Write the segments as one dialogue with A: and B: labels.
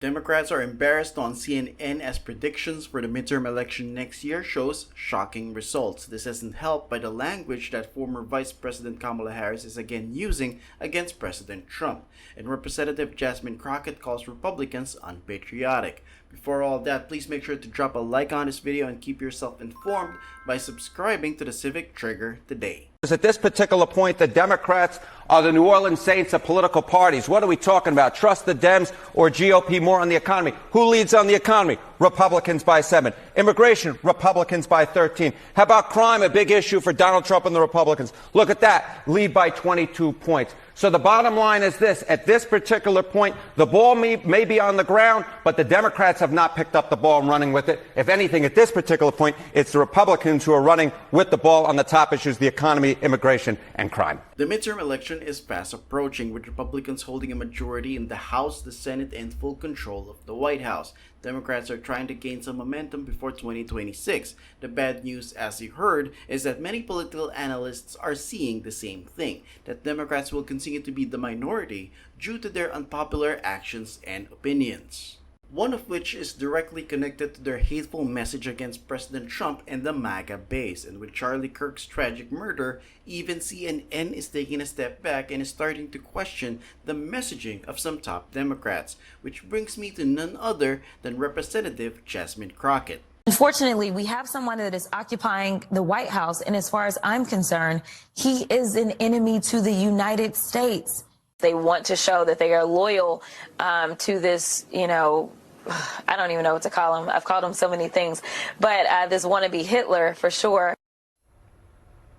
A: Democrats are embarrassed on CNN as predictions for the midterm election next year shows shocking results. This isn't helped by the language that former Vice President Kamala Harris is again using against President Trump, and Representative Jasmine Crockett calls Republicans unpatriotic. Before all that, please make sure to drop a like on this video and keep yourself informed by subscribing to the Civic Trigger today.
B: At this particular point, the Democrats are the New Orleans Saints of political parties. What are we talking about? Trust the Dems or GOP more on the economy? Who leads on the economy? Republicans by 7. Immigration, Republicans by 13. How about crime, a big issue for Donald Trump and the Republicans? Look at that, lead by 22 points. So the bottom line is this. At this particular point, the ball may be on the ground, but the Democrats have not picked up the ball and running with it. If anything, at this particular point, it's the Republicans who are running with the ball on the top issues, the economy, immigration, and crime.
A: The midterm election is fast approaching, with Republicans holding a majority in the House, the Senate, and full control of the White House. Democrats are trying to gain some momentum before 2026. The bad news, as you heard, is that many political analysts are seeing the same thing, that Democrats will continue to be the minority due to their unpopular actions and opinions. One of which is directly connected to their hateful message against President Trump and the MAGA base. And with Charlie Kirk's tragic murder, even CNN is taking a step back and is starting to question the messaging of some top Democrats, which brings me to none other than Representative Jasmine Crockett.
C: Unfortunately, we have someone that is occupying the White House, and as far as I'm concerned, he is an enemy to the United States. They want to show that they are loyal to this, I don't even know what to call him. I've called him so many things, but this wannabe Hitler for sure.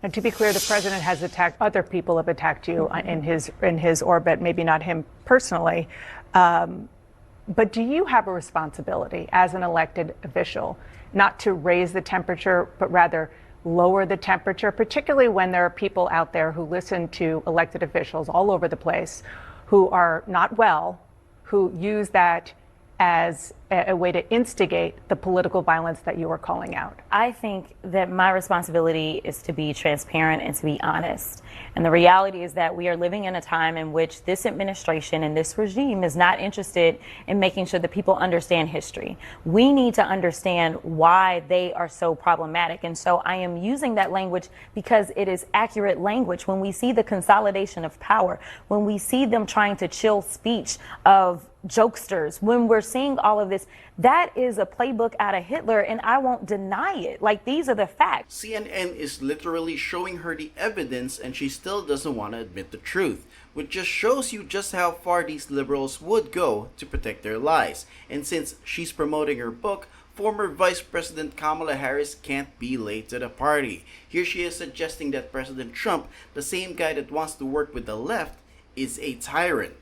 D: And to be clear, the president has attacked, other people have attacked you in his orbit, maybe not him personally. But do you have a responsibility as an elected official not to raise the temperature, but rather lower the temperature, particularly when there are people out there who listen to elected officials all over the place who are not well, who use that as a way to instigate the political violence that you are calling out?
C: I think that my responsibility is to be transparent and to be honest. And the reality is that we are living in a time in which this administration and this regime is not interested in making sure that people understand history. We need to understand why they are so problematic. And so I am using that language because it is accurate language. When we see the consolidation of power, when we see them trying to chill speech of jokesters, when we're seeing all of this, that is a playbook out of Hitler, and I won't deny it. Like, these are the facts.
A: CNN is literally showing her the evidence, and she still doesn't want to admit the truth, which just shows you just how far these liberals would go to protect their lies. And since she's promoting her book, former Vice President Kamala Harris can't be late to the party. Here she is suggesting that President Trump, the same guy that wants to work with the left, is a tyrant.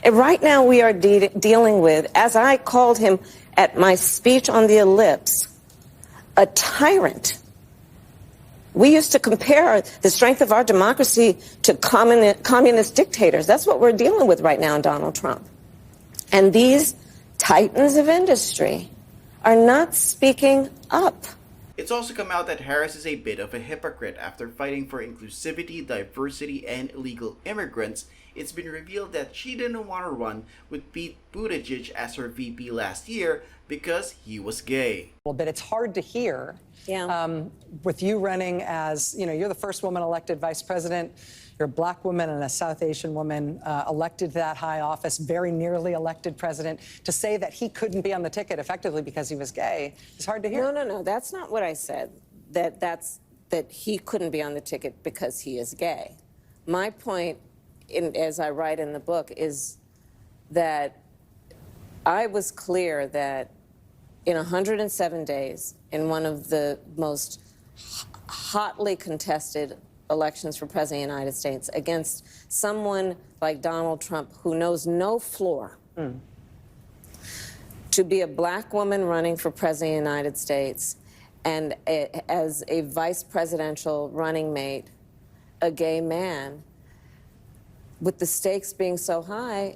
E: And right now we are dealing with, as I called him at my speech on the ellipse, a tyrant. We used to compare the strength of our democracy to communist dictators. That's what we're dealing with right now in Donald Trump. And these titans of industry are not speaking up.
A: It's also come out that Harris is a bit of a hypocrite after fighting for inclusivity, diversity, and illegal immigrants. It's been revealed that she didn't want to run with Pete Buttigieg as her VP last year because he was gay.
F: But it's hard to hear with you running as, you're the first woman elected vice president. You're a black woman and a South Asian woman elected to that high office, very nearly elected president. To say that he couldn't be on the ticket effectively because he was gay is hard to hear.
E: No. That's not what I said, that he couldn't be on the ticket because he is gay. My point, as I write in the book, is that I was clear that in 107 days, in one of the most hotly contested elections for President of the United States, against someone like Donald Trump who knows no floor, to be a black woman running for President of the United States and as a vice presidential running mate, a gay man, with the stakes being so high,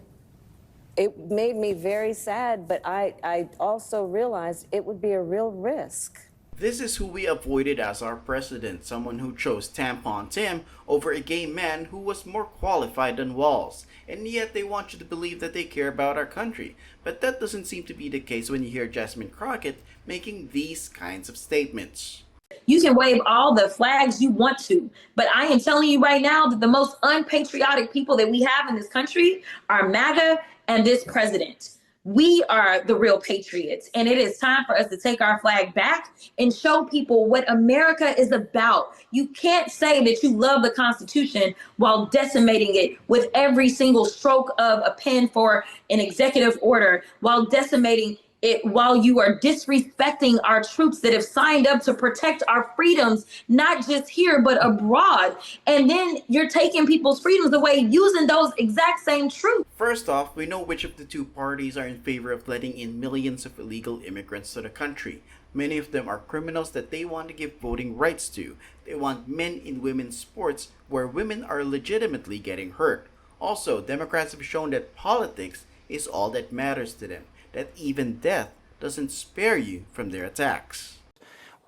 E: it made me very sad, but I also realized it would be a real risk.
A: This is who we avoided as our president, someone who chose Tampon Tim over a gay man who was more qualified than Walz. And yet they want you to believe that they care about our country. But that doesn't seem to be the case when you hear Jasmine Crockett making these kinds of statements.
G: You can wave all the flags you want to, but I am telling you right now that the most unpatriotic people that we have in this country are MAGA and this president. We are the real patriots, and it is time for us to take our flag back and show people what America is about. You can't say that you love the Constitution while decimating it with every single stroke of a pen for an executive order, while decimating it, while you are disrespecting our troops that have signed up to protect our freedoms, not just here, but abroad. And then you're taking people's freedoms away using those exact same troops.
A: First off, we know which of the two parties are in favor of letting in millions of illegal immigrants to the country. Many of them are criminals that they want to give voting rights to. They want men in women's sports where women are legitimately getting hurt. Also, Democrats have shown that politics is all that matters to them, that even death doesn't spare you from their attacks.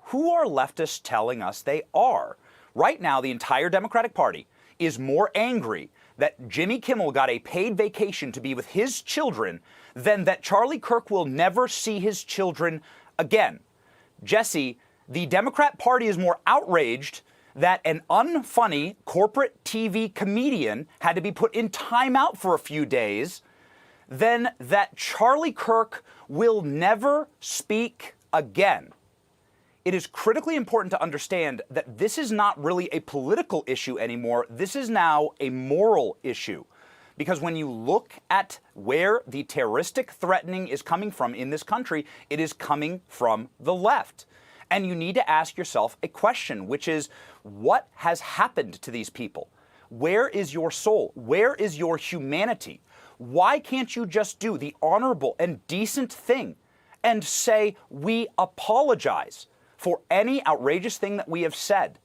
H: Who are leftists telling us they are? Right now, the entire Democratic Party is more angry that Jimmy Kimmel got a paid vacation to be with his children than that Charlie Kirk will never see his children again. Jesse, the Democrat Party is more outraged that an unfunny corporate TV comedian had to be put in timeout for a few days than that Charlie Kirk will never speak again. It is critically important to understand that this is not really a political issue anymore. This is now a moral issue. Because when you look at where the terroristic threatening is coming from in this country, it is coming from the left. And you need to ask yourself a question, which is, what has happened to these people? Where is your soul? Where is your humanity? Why can't you just do the honorable and decent thing and say, we apologize for any outrageous thing that we have said?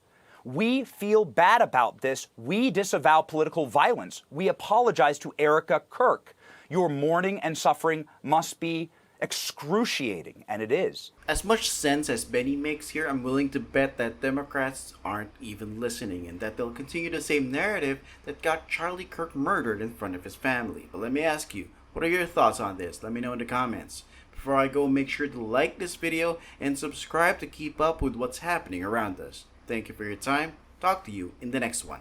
H: We feel bad about this. We disavow political violence. We apologize to Erica Kirk. Your mourning and suffering must be excruciating, and it is.
A: As much sense as Benny makes here, I'm willing to bet that Democrats aren't even listening and that they'll continue the same narrative that got Charlie Kirk murdered in front of his family. But let me ask you, what are your thoughts on this? Let me know in the comments. Before I go, make sure to like this video and subscribe to keep up with what's happening around us. Thank you for your time. Talk to you in the next one.